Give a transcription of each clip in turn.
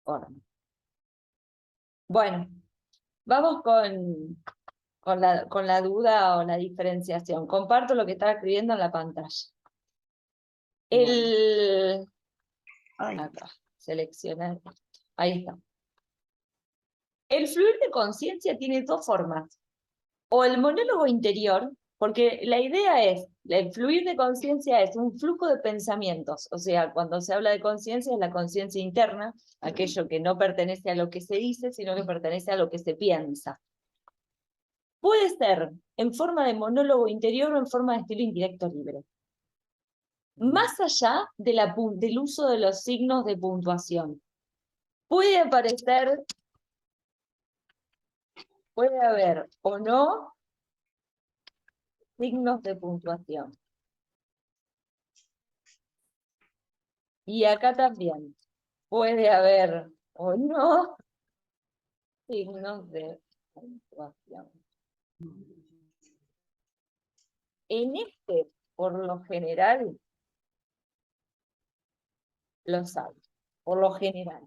forma. Bueno, vamos con la duda o la diferenciación. Comparto lo que estaba escribiendo en la pantalla. Acá, seleccionar. Ahí está. El fluir de conciencia tiene dos formas. O el monólogo interior, porque la idea es, el fluir de conciencia es un flujo de pensamientos. O sea, cuando se habla de conciencia es la conciencia interna, aquello que no pertenece a lo que se dice, sino que pertenece a lo que se piensa. Puede ser en forma de monólogo interior o en forma de estilo indirecto libre. Más allá del uso de los signos de puntuación. Puede aparecer, puede haber o no signos de puntuación. Y acá también puede haber o no signos de puntuación. En este, por lo general, los hay, por lo general.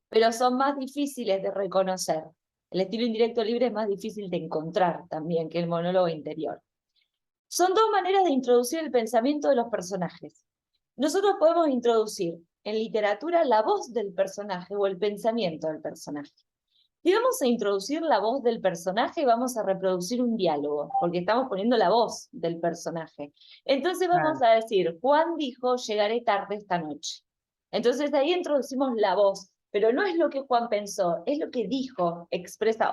Pero son más difíciles de reconocer. El estilo indirecto libre es más difícil de encontrar también que el monólogo interior. Son dos maneras de introducir el pensamiento de los personajes. Nosotros podemos introducir en literatura la voz del personaje o el pensamiento del personaje. Si vamos a introducir la voz del personaje, vamos a reproducir un diálogo, porque estamos poniendo la voz del personaje. Entonces vamos a decir, Juan dijo, llegaré tarde esta noche. Entonces ahí introducimos la voz, pero no es lo que Juan pensó, es lo que dijo, expresa,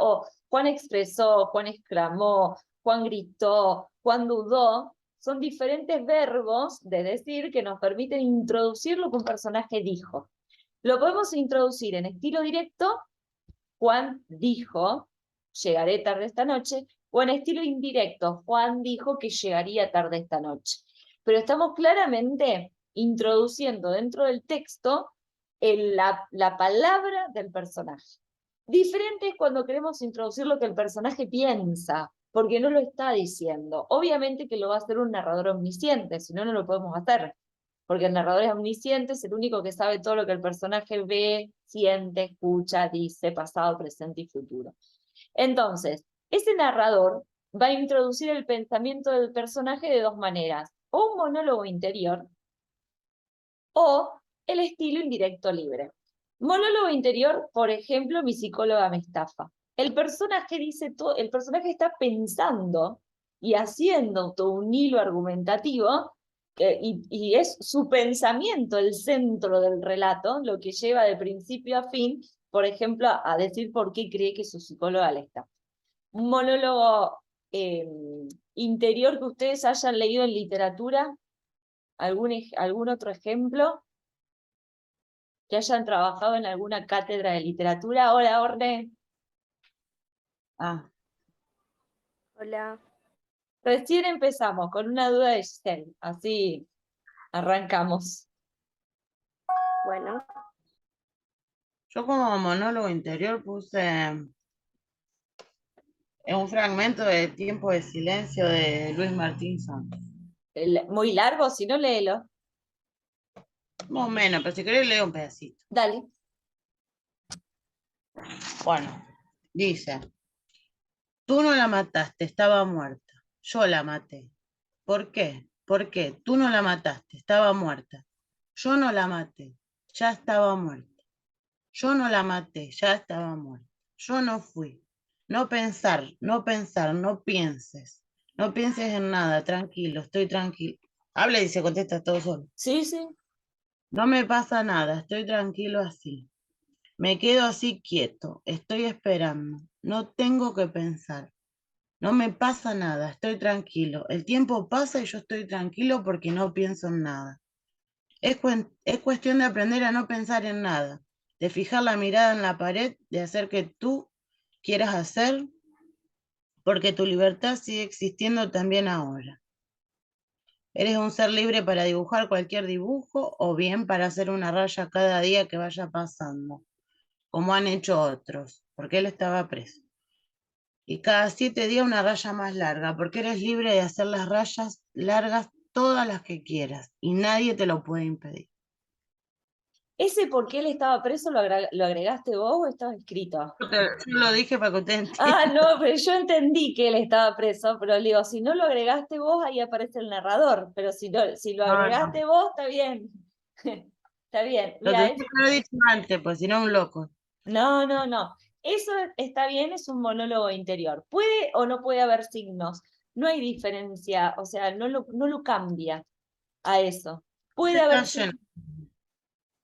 Juan expresó, Juan exclamó, Juan gritó, Juan dudó. Son diferentes verbos de decir que nos permiten introducir lo que un personaje dijo. Lo podemos introducir en estilo directo. Juan dijo, llegaré tarde esta noche, o en estilo indirecto, Juan dijo que llegaría tarde esta noche. Pero estamos claramente introduciendo dentro del texto la palabra del personaje. Diferente es cuando queremos introducir lo que el personaje piensa, porque no lo está diciendo. Obviamente que lo va a hacer un narrador omnisciente, si no, no lo podemos hacer. Porque el narrador es omnisciente, es el único que sabe todo lo que el personaje ve, siente, escucha, dice, pasado, presente y futuro. Entonces, ese narrador va a introducir el pensamiento del personaje de dos maneras, o un monólogo interior, o el estilo indirecto libre. Monólogo interior, por ejemplo, mi psicóloga me estafa. El personaje dice todo, el personaje está pensando y haciendo todo un hilo argumentativo, y es su pensamiento el centro del relato, lo que lleva de principio a fin, por ejemplo, a decir por qué cree que su psicóloga le estafa. Un monólogo interior que ustedes hayan leído en literatura, algún otro ejemplo, que hayan trabajado en alguna cátedra de literatura. Hola, Orne. Hola. Recién empezamos con una duda de Giselle, así arrancamos. Bueno. Yo como monólogo interior puse un fragmento de Tiempo de Silencio de Luis Martín Santos. Muy largo, si no, léelo. Más o menos, pero si querés leo un pedacito. Dale. Bueno, dice: tú no la mataste, estaba muerta. Yo la maté. ¿Por qué? ¿Por qué? Tú no la mataste, estaba muerta. Yo no la maté, ya estaba muerta. Yo no la maté, ya estaba muerta. Yo no fui. No pensar, no pensar, no pienses. No pienses en nada, tranquilo, estoy tranquilo. Habla y se contesta todo solo. Sí, sí. No me pasa nada, estoy tranquilo así. Me quedo así quieto, estoy esperando. No tengo que pensar. No me pasa nada, estoy tranquilo. El tiempo pasa y yo estoy tranquilo porque no pienso en nada. Es cuestión de aprender a no pensar en nada, de fijar la mirada en la pared, de hacer que tú quieras hacer, porque tu libertad sigue existiendo también ahora. Eres un ser libre para dibujar cualquier dibujo o bien para hacer una raya cada día que vaya pasando, como han hecho otros, porque él estaba preso. Y cada 7 días una raya más larga, porque eres libre de hacer las rayas largas todas las que quieras y nadie te lo puede impedir. ¿Ese por qué él estaba preso lo agregaste vos o estaba escrito? Yo lo dije para que ustedes Ah, entiendan. no, pero yo entendí que él estaba preso, pero le digo, si no lo agregaste vos, ahí aparece el narrador, pero si lo No, no. agregaste vos, está bien. Está bien. Lo Mira, tendría que haber dicho antes, pues si no, un loco. no, no, no. Eso está bien, es un monólogo interior. ¿Puede o no puede haber signos? No hay diferencia, o sea, no lo cambia a eso. Puede Está haber lleno. signos.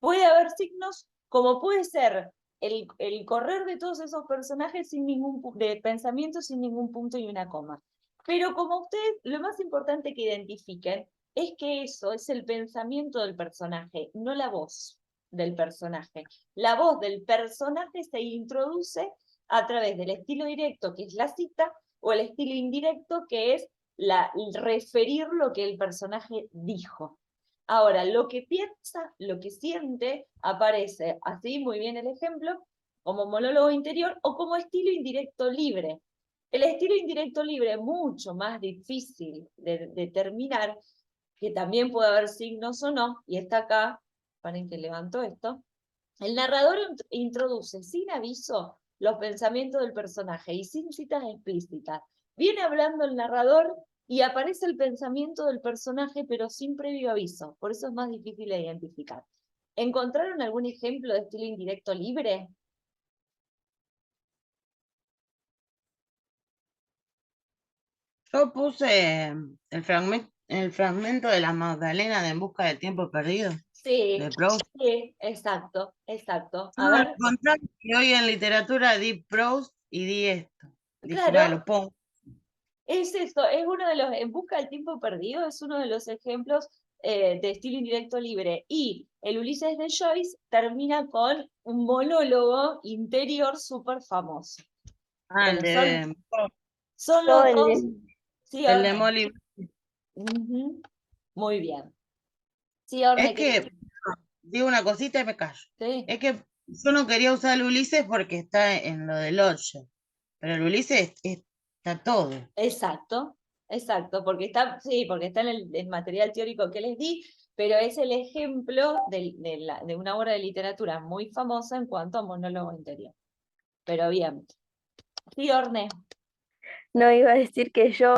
Puede haber signos como puede ser el correr de todos esos personajes sin de pensamiento sin ningún punto y una coma. Pero como ustedes, lo más importante que identifiquen es que eso es el pensamiento del personaje, no la voz del personaje. La voz del personaje se introduce a través del estilo directo, que es la cita, o el estilo indirecto, que es referir lo que el personaje dijo. Ahora, lo que piensa, lo que siente, aparece así, muy bien el ejemplo, como monólogo interior o como estilo indirecto libre. El estilo indirecto libre es mucho más difícil de determinar, que también puede haber signos o no, y está acá, paren que levanto esto. El narrador introduce sin aviso los pensamientos del personaje y sin citas explícitas. Viene hablando el narrador y aparece el pensamiento del personaje, pero sin previo aviso. Por eso es más difícil de identificar. ¿Encontraron algún ejemplo de estilo indirecto libre? Yo puse el fragmento de la Magdalena de En busca del tiempo perdido, Sí, de Proust. sí, exacto, exacto. A No, al ver, contrario, que hoy en literatura di Proust y di esto. Dije, bueno, claro, lo pongo. es esto, es uno de los, En busca del tiempo perdido, es uno de los ejemplos de estilo indirecto libre. Y el Ulises de Joyce termina con un monólogo interior súper famoso. Ah, Bueno, son Yo los el dos, de, sí, el de Orne. Molly. Ujú. Muy bien. Sí, Orne, Es ¿qué que, digo una cosita y me callo. sí, Es que yo no quería usar el Ulises porque está en lo del 8. Pero el Ulises está todo. exacto, exacto, porque está, sí, porque está en el material teórico que les di, pero es el ejemplo de una obra de literatura muy famosa en cuanto a monólogo interior. Pero bien. Sí, Orne. no iba a decir que yo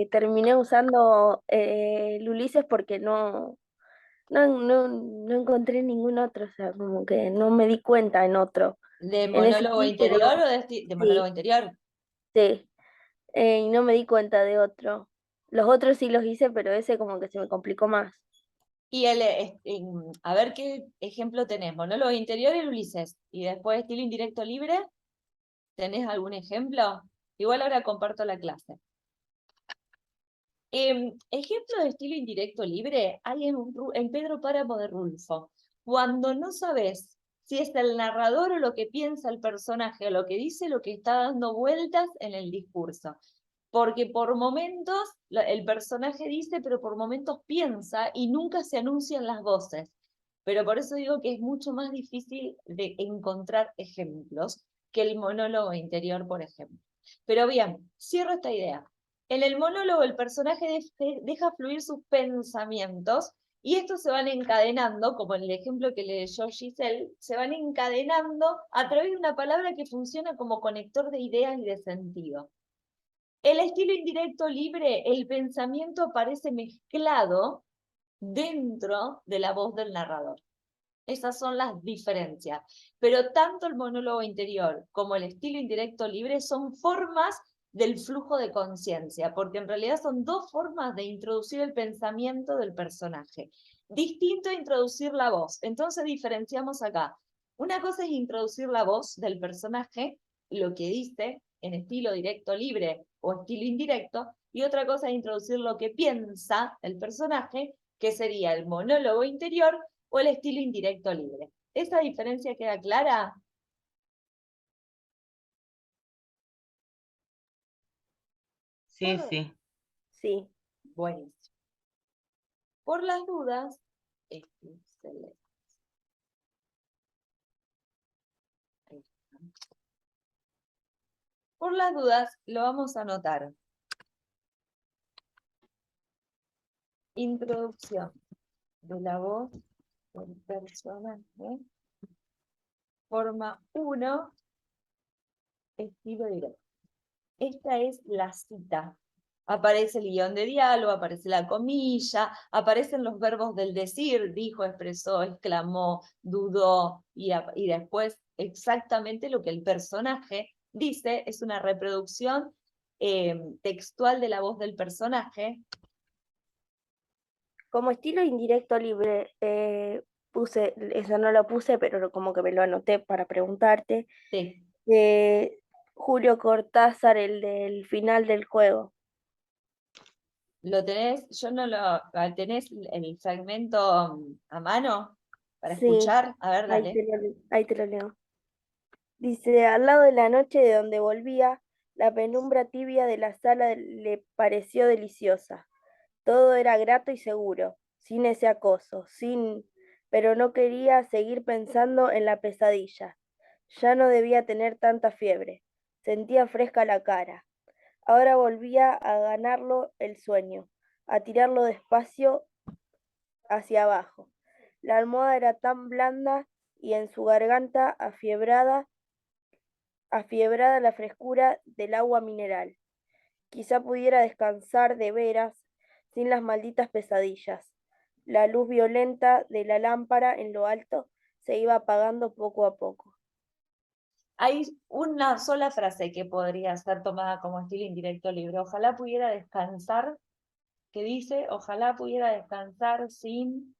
terminé usando el Ulises porque no encontré ningún otro, o sea, como que no me di cuenta en otro. ¿De En ese monólogo sí, interior pero o de monólogo sí, interior? sí, y no me di cuenta de otro. Los otros sí los hice, pero ese como que se me complicó más. Y a ver qué ejemplo tenés. Monólogo interior, el Ulises. Y después estilo indirecto libre. ¿Tenés algún ejemplo? Igual ahora comparto la clase. Ejemplo de estilo indirecto libre hay en Pedro Páramo de Rulfo. Cuando no sabes si es el narrador o lo que piensa el personaje o lo que dice, lo que está dando vueltas en el discurso. Porque por momentos el personaje dice, pero por momentos piensa y nunca se anuncian las voces. Pero por eso digo que es mucho más difícil de encontrar ejemplos que el monólogo interior, por ejemplo. Pero bien, cierro esta idea. En el monólogo el personaje deja fluir sus pensamientos y estos se van encadenando, como en el ejemplo que le leyó Giselle, se van encadenando a través de una palabra que funciona como conector de ideas y de sentido. El estilo indirecto libre, el pensamiento aparece mezclado dentro de la voz del narrador. Esas son las diferencias. Pero tanto el monólogo interior como el estilo indirecto libre son formas del flujo de conciencia, porque en realidad son dos formas de introducir el pensamiento del personaje. Distinto a introducir la voz. Entonces diferenciamos acá. Una cosa es introducir la voz del personaje, lo que dice en estilo directo libre o estilo indirecto, y otra cosa es introducir lo que piensa el personaje, que sería el monólogo interior o el estilo indirecto libre. ¿Esa diferencia queda clara? Sí, sí. Sí. Buenísimo. Por las dudas, excelente. Por las dudas, lo vamos a anotar. Introducción de la voz El personaje. Forma 1, estilo directo. Esta es la cita. Aparece el guión de diálogo, aparece la comilla, aparecen los verbos del decir, dijo, expresó, exclamó, dudó, y después exactamente lo que el personaje dice. Es una reproducción textual de la voz del personaje. Como estilo indirecto libre, puse, eso no lo puse, pero como que me lo anoté para preguntarte. Sí. Julio Cortázar, el del final del juego. ¿Lo tenés? Yo no lo... ¿Tenés el fragmento a mano para Sí, escuchar? A ver, ahí dale. ahí te lo leo. Dice, al lado de la noche de donde volvía, la penumbra tibia de la sala le pareció deliciosa. Todo era grato y seguro, sin ese acoso, pero no quería seguir pensando en la pesadilla. Ya no debía tener tanta fiebre. Sentía fresca la cara. Ahora volvía a ganarlo el sueño, a tirarlo despacio hacia abajo. La almohada era tan blanda y en su garganta afiebrada la frescura del agua mineral. Quizá pudiera descansar de veras sin las malditas pesadillas. La luz violenta de la lámpara en lo alto se iba apagando poco a poco. Hay una sola frase que podría ser tomada como estilo indirecto libre. Ojalá pudiera descansar, que dice, ojalá pudiera descansar sin...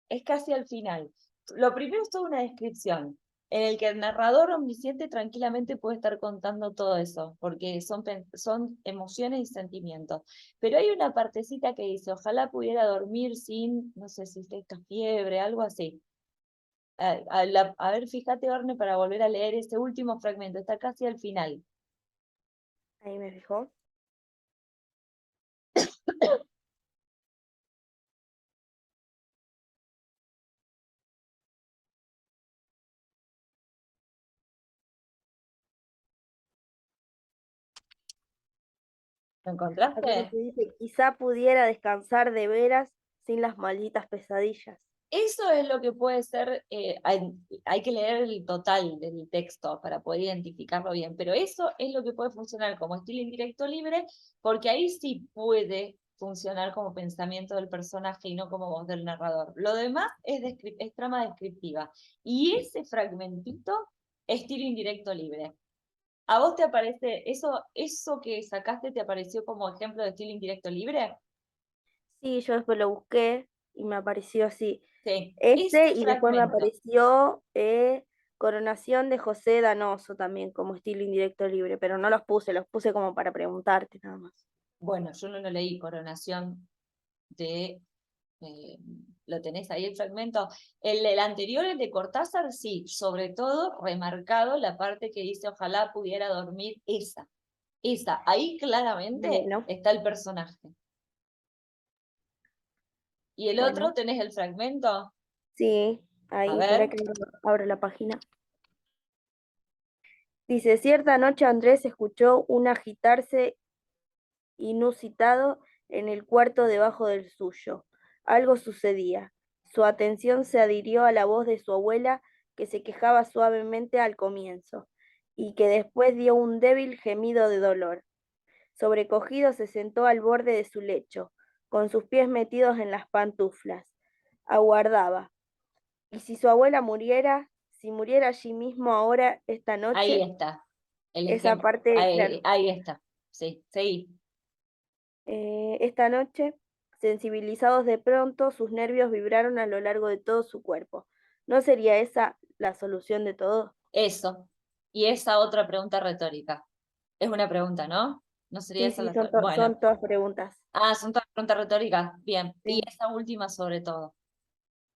Es casi al final. Lo primero es toda una descripción, en el que el narrador omnisciente tranquilamente puede estar contando todo eso, porque son emociones y sentimientos. Pero hay una partecita que dice, ojalá pudiera dormir sin, no sé si esta fiebre, algo así. A ver, fíjate, Orne, para volver a leer ese último fragmento, está casi al final. Ahí me fijó. ¿Lo Acá lo encontraste? que dice, quizá pudiera descansar de veras sin las malditas pesadillas. Eso es lo que puede ser, hay que leer el total del texto para poder identificarlo bien, pero eso es lo que puede funcionar como estilo indirecto libre, porque ahí sí puede funcionar como pensamiento del personaje y no como voz del narrador. Lo demás es trama descriptiva. Y ese fragmentito, estilo indirecto libre. ¿A vos te aparece, eso que sacaste te apareció como ejemplo de estilo indirecto libre? Sí, yo después lo busqué y me apareció así. Sí, Ese ese y después me fragmento. apareció Coronación de José Danoso también como estilo indirecto libre, pero no los puse como para preguntarte nada más. Bueno, yo no lo leí, Coronación de... ¿Lo tenés ahí el fragmento? El anterior, el de Cortázar, sí, sobre todo remarcado la parte que dice ojalá pudiera dormir esa, ahí claramente Bueno, está el personaje. ¿Y el otro bueno, tenés el fragmento? sí, A ahí, espera ver, que abro la página. Dice, cierta noche Andrés escuchó un agitarse inusitado en el cuarto debajo del suyo. Algo sucedía. Su atención se adhirió a la voz de su abuela que se quejaba suavemente al comienzo y que después dio un débil gemido de dolor. Sobrecogido se sentó al borde de su lecho, con sus pies metidos en las pantuflas. Aguardaba. ¿Y si su abuela muriera? Si muriera allí mismo ahora, esta ahí noche, está. El esa ejemplo, parte, claro. ahí está. Sí, seguí. Esta noche, sensibilizados de pronto, sus nervios vibraron a lo largo de todo su cuerpo. ¿No sería esa la solución de todo? Eso. Y esa otra pregunta retórica. Es una pregunta, ¿no? ¿No sería Sí, esa sí, la... Bueno. son todas preguntas. Son todas preguntas retóricas. Bien. Y Sí. esa última sobre todo.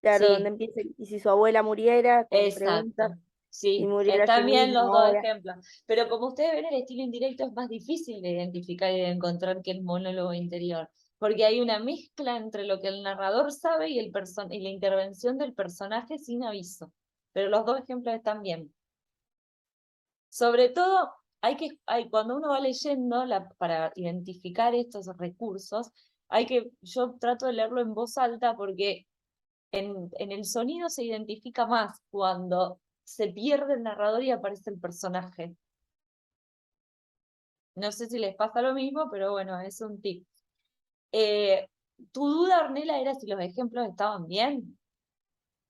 Claro, donde Sí, empieza, y si su abuela muriera, con preguntas, exacto. si Sí, muriera allí están bien los mismo dos ahora. ejemplos. Pero como ustedes ven, el estilo indirecto es más difícil de identificar y de encontrar que el monólogo interior. Porque hay una mezcla entre lo que el narrador sabe y, y la intervención del personaje sin aviso. Pero los dos ejemplos están bien. Sobre todo, cuando uno va leyendo para identificar estos recursos, yo trato de leerlo en voz alta porque en el sonido se identifica más cuando se pierde el narrador y aparece el personaje. No sé si les pasa lo mismo, pero bueno, es un tip. Tu duda, Ornella, era si los ejemplos estaban bien.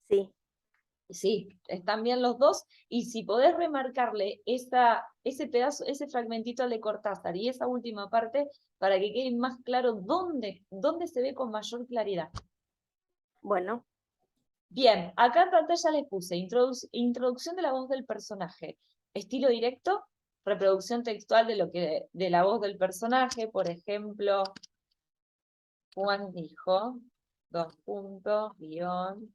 Sí. Sí, están bien los dos, y si podés remarcarle ese pedazo, ese fragmentito de Cortázar y esa última parte, para que quede más claro dónde se ve con mayor claridad. Bueno, Bien, acá en pantalla les puse introducción de la voz del personaje, estilo directo, reproducción textual de la voz del personaje, por ejemplo, Juan dijo, guión,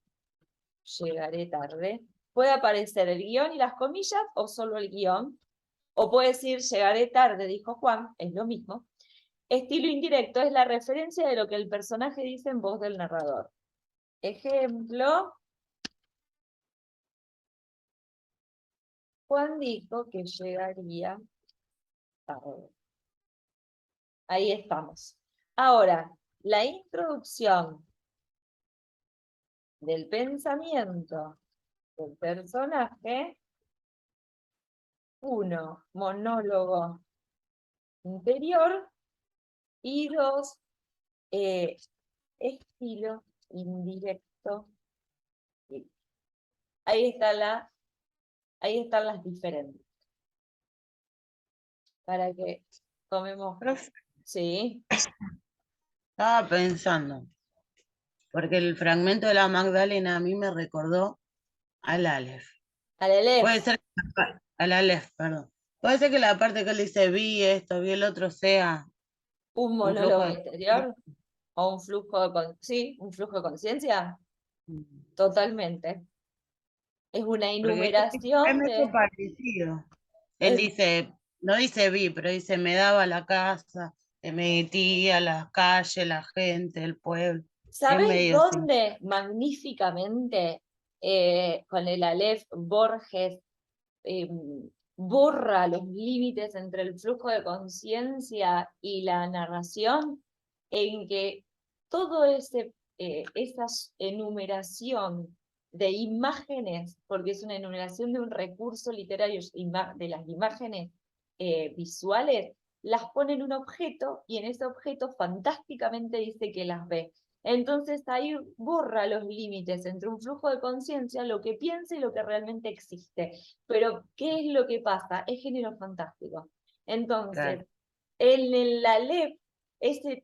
llegaré tarde. Puede aparecer el guión y las comillas o solo el guión. O puede decir llegaré tarde, dijo Juan, es lo mismo. Estilo indirecto es la referencia de lo que el personaje dice en voz del narrador. Ejemplo, Juan dijo que llegaría tarde. Ahí estamos. Ahora, la introducción del pensamiento del personaje. 1, monólogo interior, y 2, estilo indirecto. Ahí están las diferentes. Para que tomemos. Profe, Sí. estaba pensando, porque el fragmento de la Magdalena a mí me recordó al Aleph. Puede ser al Aleph, perdón. Puede ser que la parte que él dice vi esto, vi el otro sea un un flujo monólogo de... interior o un flujo de sí, un flujo de conciencia. Totalmente. Es una Porque es enumeración medio de. parecido. Él dice, no dice vi, pero dice me daba la casa, me metía las calles, la gente, el pueblo. Es ¿Sabes medio así. dónde magníficamente con el Aleph Borges borra los límites entre el flujo de conciencia y la narración? En que todo esa enumeración de imágenes, porque es una enumeración de un recurso literario de las imágenes visuales, las pone en un objeto y en ese objeto fantásticamente dice que las ve. Entonces ahí borra los límites entre un flujo de conciencia, lo que piensa y lo que realmente existe. Pero, ¿qué es lo que pasa? Es género fantástico. Entonces, Claro. en la Aleph,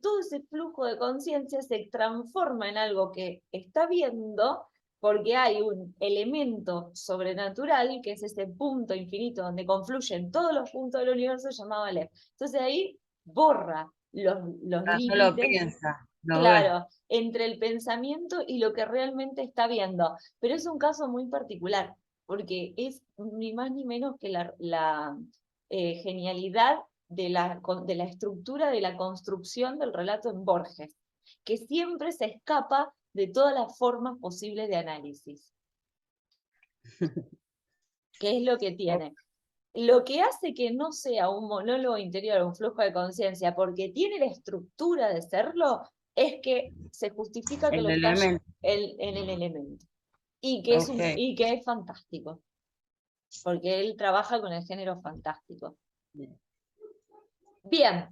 todo ese flujo de conciencia se transforma en algo que está viendo, porque hay un elemento sobrenatural, que es ese punto infinito donde confluyen todos los puntos del universo llamado Aleph. Entonces ahí borra los No lo límites, piensa, lo ve. claro, entre el pensamiento y lo que realmente está viendo. Pero es un caso muy particular, porque es ni más ni menos que la genialidad de la estructura de la construcción del relato en Borges, que siempre se escapa de todas las formas posibles de análisis. ¿Qué es lo que tiene? Lo que hace que no sea un monólogo interior, un flujo de conciencia, porque tiene la estructura de serlo, es que se justifica que El lo está elemento. en el elemento. Y que, Ok. y que es fantástico, porque él trabaja con el género fantástico. Bien,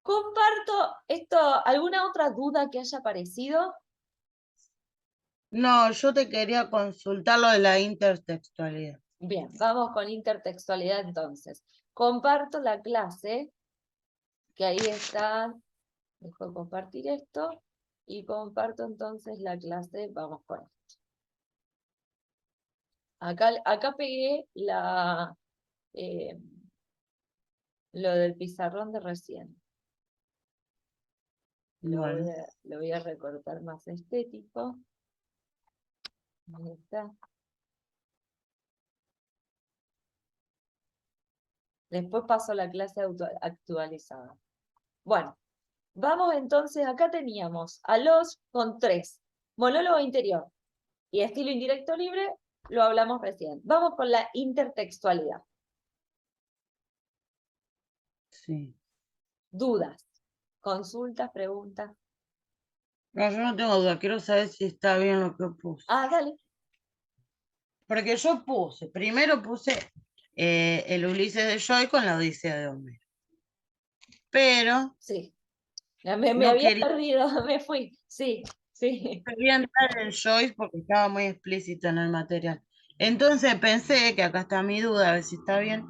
comparto esto. ¿Alguna otra duda que haya aparecido? No, yo te quería consultar lo de la intertextualidad. Bien, vamos con intertextualidad entonces. Comparto la clase, que ahí está. Dejo de compartir esto y comparto entonces la clase. Vamos con esto. Acá pegué lo del pizarrón de recién. Bueno, Lo voy a recortar más estético. Ahí está. Después paso la clase actualizada. Bueno, vamos entonces, acá teníamos a los con 3. Monólogo interior y estilo indirecto libre, lo hablamos recién. Vamos con la intertextualidad. sí. Dudas, consultas, preguntas. No, yo no tengo duda, quiero saber si está bien lo que puse. Ah, dale. Porque yo primero puse el Ulises de Joy con la Odisea de Homero. Pero Sí. Me no había quería, perdido, me fui. Sí, sí. quería entrar en Joyce porque estaba muy explícito en el material. Entonces pensé, que acá está mi duda, a ver si está bien,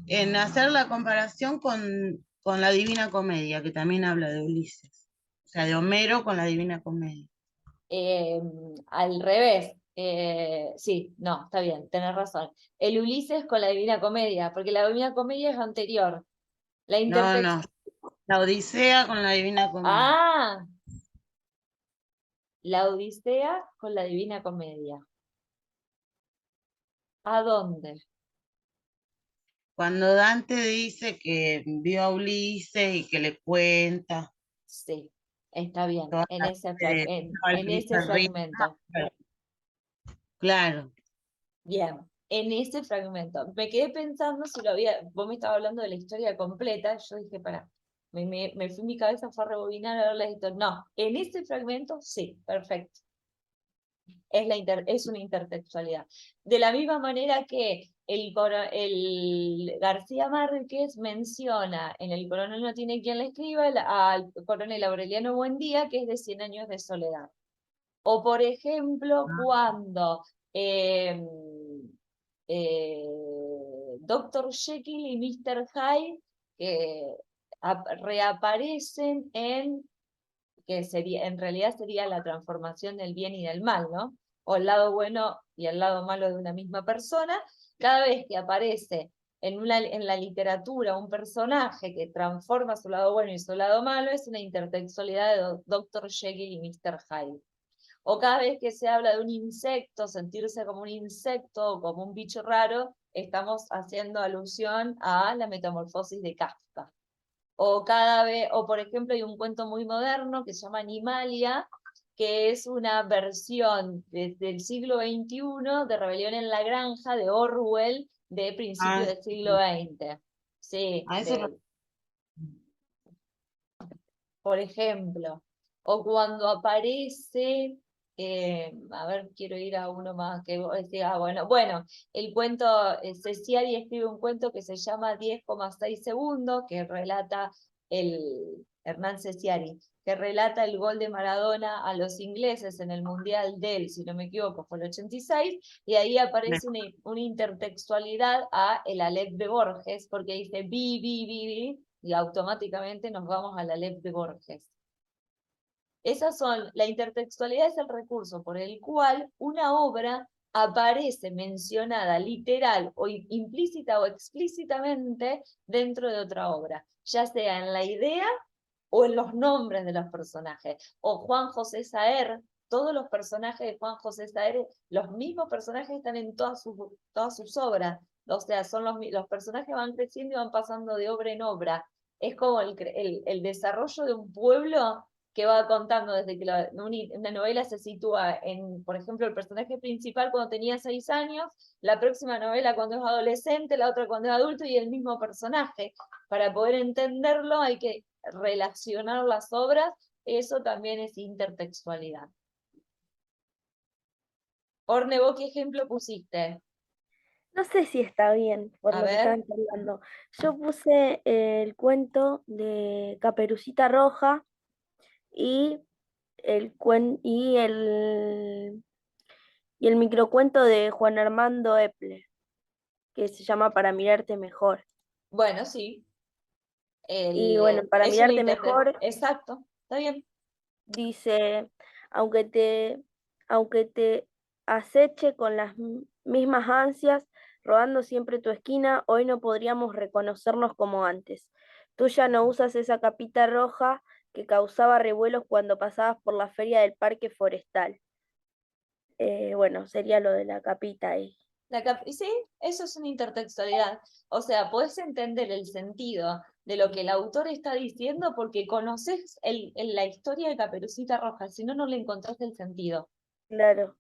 en hacer la comparación con la Divina Comedia, que también habla de Ulises. O sea, de Homero con la Divina Comedia. Eh, Al revés. Sí, no, está bien, tenés razón. El Ulises con la Divina Comedia, porque la Divina Comedia es anterior. La No, intertext. no. La Odisea con la Divina Comedia. Ah, la Odisea con la Divina Comedia. ¿A dónde? Cuando Dante dice que vio a Ulises y que le cuenta Sí, está bien, toda en la ese, serie en ese fragmento. claro. Bien, en ese fragmento. Me quedé pensando si lo había, vos me estabas hablando de la historia completa, yo dije, para, me fui, mi cabeza fue a rebobinar a ver la historia. No, en ese fragmento, sí, perfecto. Es una intertextualidad. De la misma manera que el García Márquez menciona en El coronel no tiene quien le escriba al coronel Aureliano Buendía, que es de 100 años de soledad. O por ejemplo, cuando eh, Dr. Jekyll y Mr. Hyde reaparecen que sería, en realidad sería la transformación del bien y del mal, ¿no? O el lado bueno y el lado malo de una misma persona. Cada vez que aparece en la literatura un personaje que transforma su lado bueno y su lado malo, es una intertextualidad de Dr. Jekyll y Mr. Hyde. O cada vez que se habla de un insecto, sentirse como un insecto o como un bicho raro, estamos haciendo alusión a la metamorfosis de Kafka. O cada vez, o por ejemplo, hay un cuento muy moderno que se llama Animalia, que es una versión del siglo XXI de Rebelión en la Granja de Orwell de principios Ah, del siglo XX. Sí, a eso por ejemplo. O cuando aparece, a ver, quiero ir a uno más que vos decís, bueno, el cuento, Ceciari escribe un cuento que se llama 10,6 segundos, que relata Hernán Ceciari, que relata el gol de Maradona a los ingleses en el Mundial si no me equivoco, fue el 86, y ahí aparece una intertextualidad a el Aleph de Borges, porque dice vi, y automáticamente nos vamos al Aleph de Borges. La intertextualidad es el recurso por el cual una obra aparece mencionada literal o implícita o explícitamente dentro de otra obra, ya sea en la idea o en los nombres de los personajes. O Juan José Saer, todos los personajes de Juan José Saer, los mismos personajes están en todas sus obras. O sea, los personajes van creciendo y van pasando de obra en obra. Es como el desarrollo de un pueblo que va contando desde que una novela se sitúa en, por ejemplo, el personaje principal cuando tenía 6 años, la próxima novela cuando es adolescente, la otra cuando es adulto y el mismo personaje. Para poder entenderlo hay que relacionar las obras, eso también es intertextualidad. Orne, ¿vos qué ejemplo pusiste? No sé si está bien por A lo que ver, estaban hablando. Yo puse el cuento de Caperucita Roja y y el microcuento de Juan Armando Epler, que se llama Para mirarte mejor. bueno, sí, Y bueno, para es un mirarte mejor, exacto, está bien. dice, aunque te, aunque te aceche con las mismas ansias, robando siempre tu esquina, hoy no podríamos reconocernos como antes. Tú ya no usas esa capita roja que causaba revuelos cuando pasabas por la feria del parque forestal. Bueno, sería lo de la capita ahí. Y sí, eso es una intertextualidad. O sea, podés entender el sentido de lo que el autor está diciendo porque conoces la historia de Caperucita Roja, si no, no le encontraste el sentido. Claro.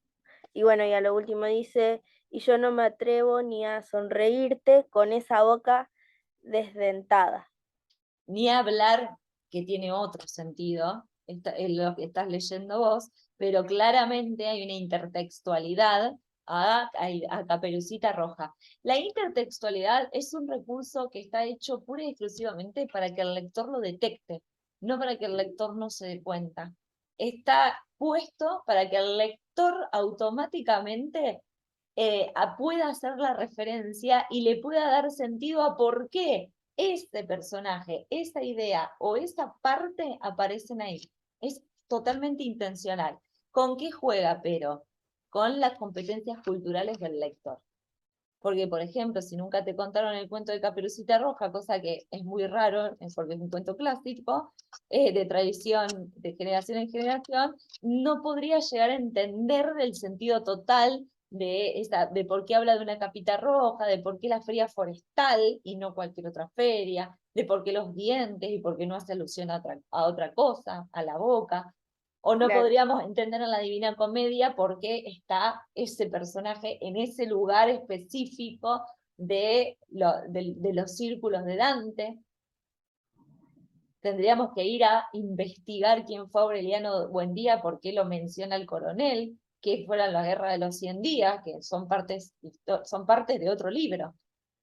Y bueno, y a lo último dice, y yo no me atrevo ni a sonreírte con esa boca desdentada. Ni hablar que tiene otro sentido, lo que estás leyendo vos, pero claramente hay una intertextualidad a Caperucita Roja. La intertextualidad es un recurso que está hecho pura y exclusivamente para que el lector lo detecte, no para que el lector no se dé cuenta. Está puesto para que el lector automáticamente pueda hacer la referencia y le pueda dar sentido a por qué este personaje, esta idea o esta parte aparecen ahí. Es totalmente intencional. ¿Con qué juega, pero? Con las competencias culturales del lector. Porque, por ejemplo, si nunca te contaron el cuento de Caperucita Roja, cosa que es muy raro, porque es un cuento clásico, de tradición de generación en generación, no podrías llegar a entender el sentido total de por qué habla de una capita roja, de por qué la feria forestal y no cualquier otra feria, de por qué los dientes y por qué no hace alusión a otra cosa, a la boca. O no Claro. podríamos entender en la Divina Comedia por qué está ese personaje en ese lugar específico de los círculos de Dante. Tendríamos que ir a investigar quién fue Aureliano Buendía, por qué lo menciona el coronel, qué fueron la Guerra de los 100 días, que son partes de otro libro.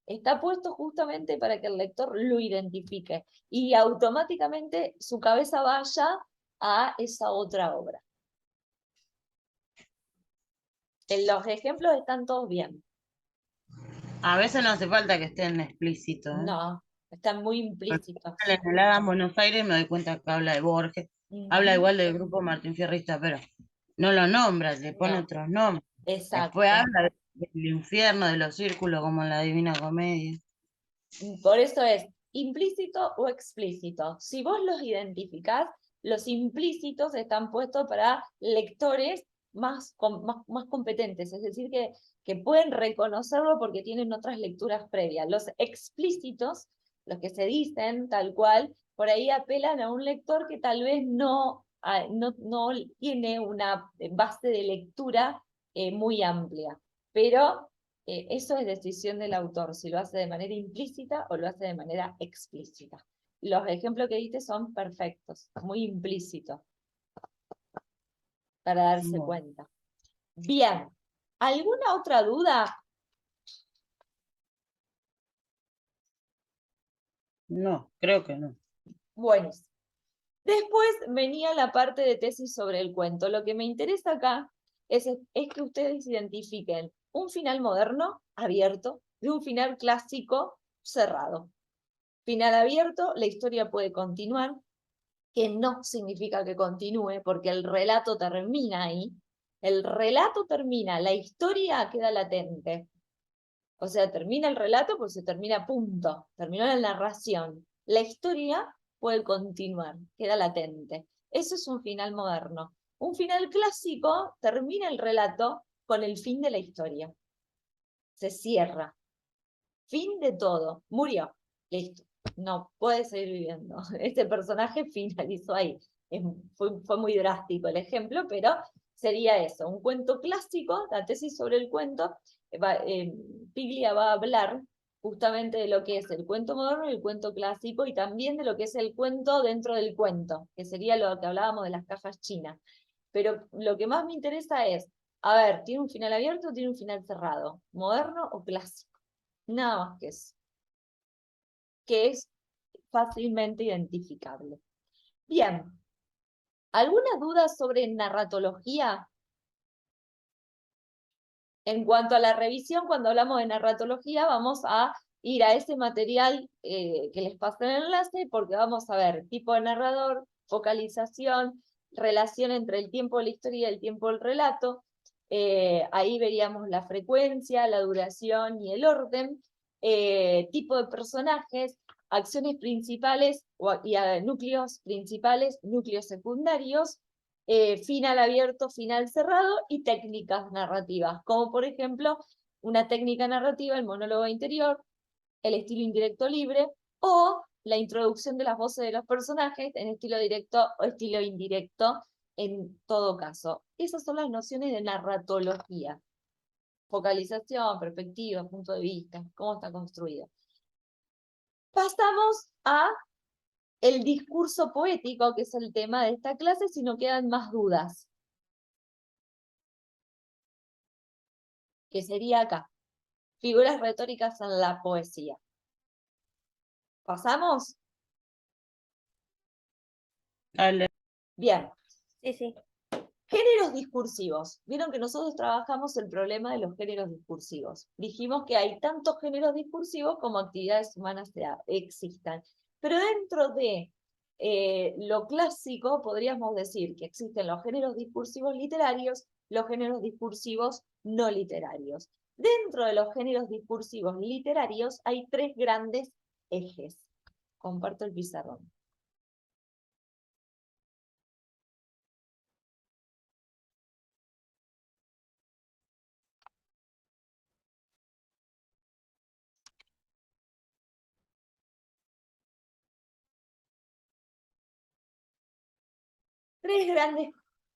Está puesto justamente para que el lector lo identifique y automáticamente su cabeza vaya a esa otra obra. Los ejemplos están todos bien. A veces no hace falta que estén explícitos, ¿eh? No, están muy implícitos. En el Hada en Buenos Aires me doy cuenta que habla de Borges, habla igual del grupo Martín Fierrista, pero no lo nombra, le pone No, otros nombres. exacto. Después habla del infierno, de los círculos, como en la Divina Comedia. Por eso es implícito o explícito. Si vos los identificás, los implícitos están puestos para lectores más competentes, es decir, que pueden reconocerlo porque tienen otras lecturas previas. Los explícitos, los que se dicen tal cual, por ahí apelan a un lector que tal vez no tiene una base de lectura muy amplia, pero eso es decisión del autor, si lo hace de manera implícita o lo hace de manera explícita. Los ejemplos que diste son perfectos, muy implícitos, para darse cuenta. Bien, ¿alguna otra duda? No, creo que no. Bueno, después venía la parte de tesis sobre el cuento. Lo que me interesa acá es que ustedes identifiquen un final moderno, abierto, de un final clásico, cerrado. Final abierto, la historia puede continuar, que no significa que continúe, porque el relato termina ahí. El relato termina, la historia queda latente. O sea, termina el relato, pues se termina punto, terminó la narración. La historia puede continuar, queda latente. Eso es un final moderno. Un final clásico termina el relato con el fin de la historia. Se cierra. Fin de todo. Murió. Listo. No puede seguir viviendo. Este personaje finalizó ahí. Fue muy drástico el ejemplo, pero sería eso. Un cuento clásico, la tesis sobre el cuento. Piglia va a hablar justamente de lo que es el cuento moderno y el cuento clásico, y también de lo que es el cuento dentro del cuento, que sería lo que hablábamos de las cajas chinas. Pero lo que más me interesa es, a ver, ¿tiene un final abierto o tiene un final cerrado? ¿Moderno o clásico? Nada más que eso, que es fácilmente identificable. Bien, ¿alguna duda sobre narratología? En cuanto a la revisión, cuando hablamos de narratología, vamos a ir a ese material que les pasé en el enlace, porque vamos a ver tipo de narrador, focalización, relación entre el tiempo de la historia y el tiempo del relato. Ahí veríamos la frecuencia, la duración y el orden, tipo de personajes, acciones principales y núcleos principales, núcleos secundarios, final abierto, final cerrado y técnicas narrativas, como por ejemplo una técnica narrativa, el monólogo interior, el estilo indirecto libre o la introducción de las voces de los personajes en estilo directo o estilo indirecto en todo caso. Esas son las nociones de narratología. Focalización, perspectiva, punto de vista, cómo está construido. Pasamos a el discurso poético, que es el tema de esta clase, si no quedan más dudas. Que sería acá. Figuras retóricas en la poesía. ¿Pasamos? Dale. Bien. Sí, sí. Géneros discursivos. Vieron que nosotros trabajamos el problema de los géneros discursivos. Dijimos que hay tantos géneros discursivos como actividades humanas existan. Pero dentro de lo clásico podríamos decir que existen los géneros discursivos literarios, los géneros discursivos no literarios. Dentro de los géneros discursivos literarios hay tres grandes ejes. Comparto el pizarrón.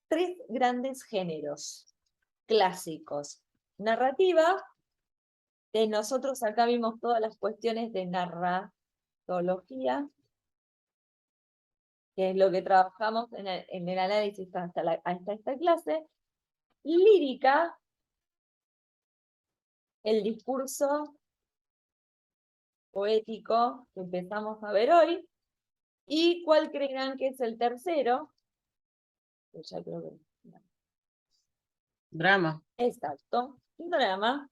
Tres grandes géneros clásicos. Narrativa, nosotros acá vimos todas las cuestiones de narratología, que es lo que trabajamos en el análisis hasta esta clase. Lírica, el discurso poético que empezamos a ver hoy. ¿Y cuál creerán que es el tercero? Ya creo que... Drama. Exacto, drama,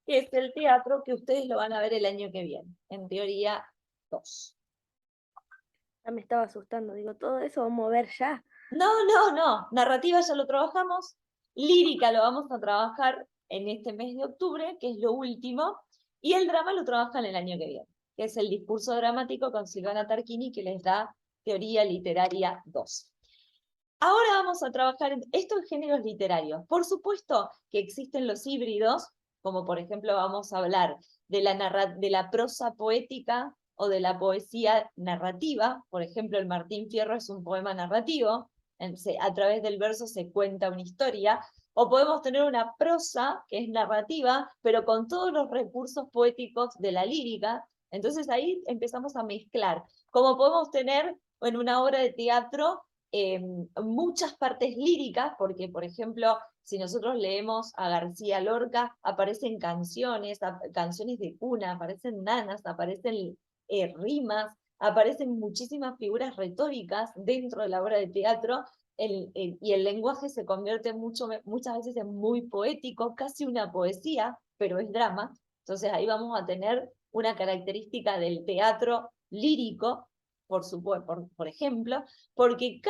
que es el teatro, que ustedes lo van a ver el año que viene. En teoría, 2. Ya me estaba asustando. Digo, todo eso vamos a ver ya. No. Narrativa ya lo trabajamos. Lírica lo vamos a trabajar en este mes de octubre, que es lo último. Y el drama lo trabajan el año que viene, que es el discurso dramático con Silvana Tarquini, que les da teoría literaria 2. Ahora vamos a trabajar en estos géneros literarios. Por supuesto que existen los híbridos, como por ejemplo vamos a hablar de la prosa poética o de la poesía narrativa. Por ejemplo, el Martín Fierro es un poema narrativo, a través del verso se cuenta una historia. O podemos tener una prosa que es narrativa, pero con todos los recursos poéticos de la lírica. Entonces ahí empezamos a mezclar. Como podemos tener en una obra de teatro muchas partes líricas, porque por ejemplo, si nosotros leemos a García Lorca, aparecen canciones, canciones de cuna, aparecen nanas, aparecen rimas, aparecen muchísimas figuras retóricas dentro de la obra de teatro, y el lenguaje se convierte muchas veces en muy poético, casi una poesía, pero es drama. Entonces ahí vamos a tener una característica del teatro lírico, por ejemplo, porque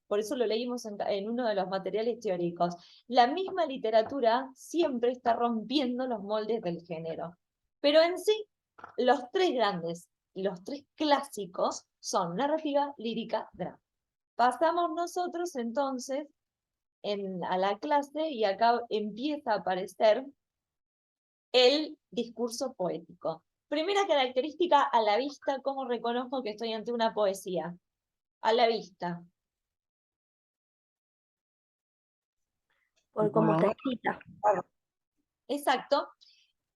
por eso lo leímos en uno de los materiales teóricos, la misma literatura siempre está rompiendo los moldes del género. Pero en sí, los tres grandes, los tres clásicos son narrativa, lírica, drama. Pasamos nosotros entonces a la clase y acá empieza a aparecer el discurso poético. Primera característica, a la vista, ¿cómo reconozco que estoy ante una poesía? A la vista. Por cómo está escrita. Exacto.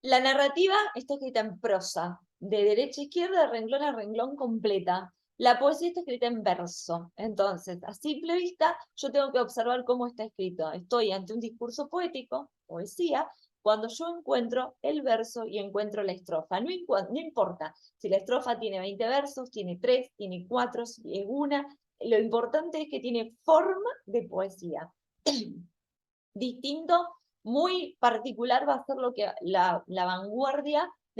La narrativa está escrita en prosa, de derecha a izquierda, de renglón a renglón completa. La poesía está escrita en verso. Entonces, a simple vista, yo tengo que observar cómo está escrito. Estoy ante un discurso poético, poesía, cuando yo encuentro el verso y encuentro la estrofa. No importa si la estrofa tiene 20 versos, tiene 3, tiene 4, si es una. Lo importante es que tiene forma de poesía. Distinto, muy particular va a ser lo que la vanguardia